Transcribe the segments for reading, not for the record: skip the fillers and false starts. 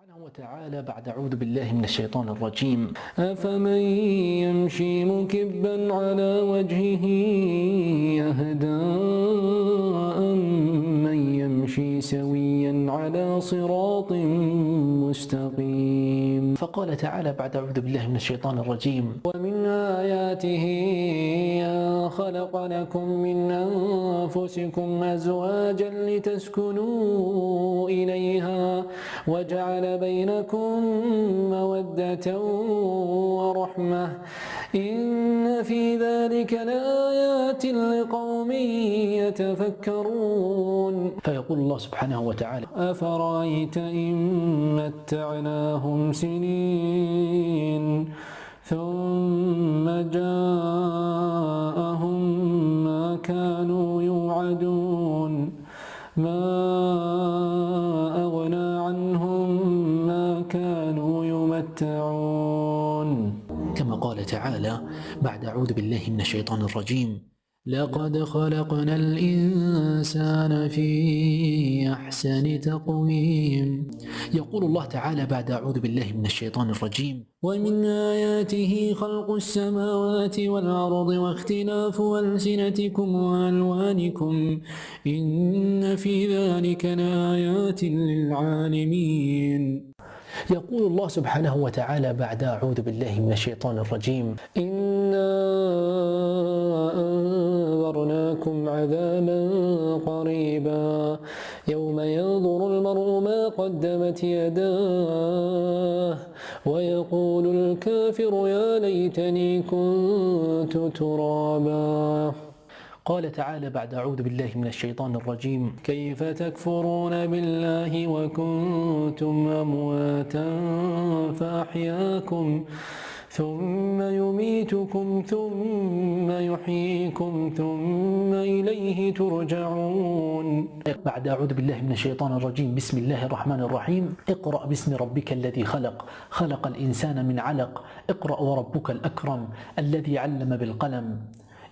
سبحانه وتعالى بعد أعوذ بالله من الشيطان الرجيم أفمن يمشي مكبا على وجهه أهدى أمن يمشي سويا على صراط مستقيم. فقال تعالى بعد أعوذ بالله من الشيطان الرجيم ومن آياته أن خلق لكم من أنفسكم أزواجا لتسكنوا إليها وجعل بينكم مودة ورحمة إن في ذلك لآيات لقوم يتفكرون. فيقول الله سبحانه وتعالى أفرأيت إن متعناهم سنين ثم جاءهم ما كانوا يوعدون ما أغنى عنهم ما كانوا يمتعون. كما قال تعالى بعد أعوذ بالله من الشيطان الرجيم لقد خلقنا الإنسان في أحسن تقويم. يقول الله تعالى بعد أعوذ بالله من الشيطان الرجيم ومن آياته خلق السماوات والأرض واختلاف ألسنتكم وألوانكم إن في ذلك لآيات للعالمين. يقول الله سبحانه وتعالى بعد أعوذ بالله من الشيطان الرجيم إنا أنذرناكم عذابا قريبا يوم ينظر المرء ما قدمت يداه ويقول الكافر يا ليتني كنت ترابا. قال تعالى بعد أعوذ بالله من الشيطان الرجيم كيف تكفرون بالله وكنتم أمواتا فأحياكم ثم يميتكم ثم يحييكم ثم إليه ترجعون. بعد أعوذ بالله من الشيطان الرجيم بسم الله الرحمن الرحيم اقرأ باسم ربك الذي خلق خلق الإنسان من علق اقرأ وربك الأكرم الذي علم بالقلم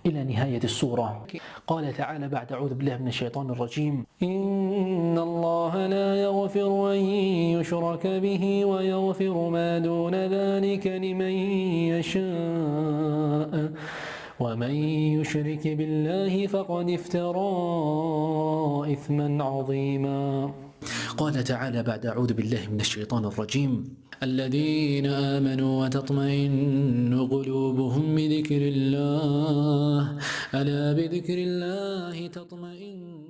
إلى نهاية السورة. قال تعالى بعد أعوذ بالله من الشيطان الرجيم إن الله لا يغفر أن يشرك به ويغفر ما دون ذلك لمن يشاء ومن يشرك بالله فقد افترى إثما عظيما. قال تعالى بعد أعوذ بالله من الشيطان الرجيم الذين آمنوا وتطمئن قلوبهم بذكر الله ألا بذكر الله تطمئن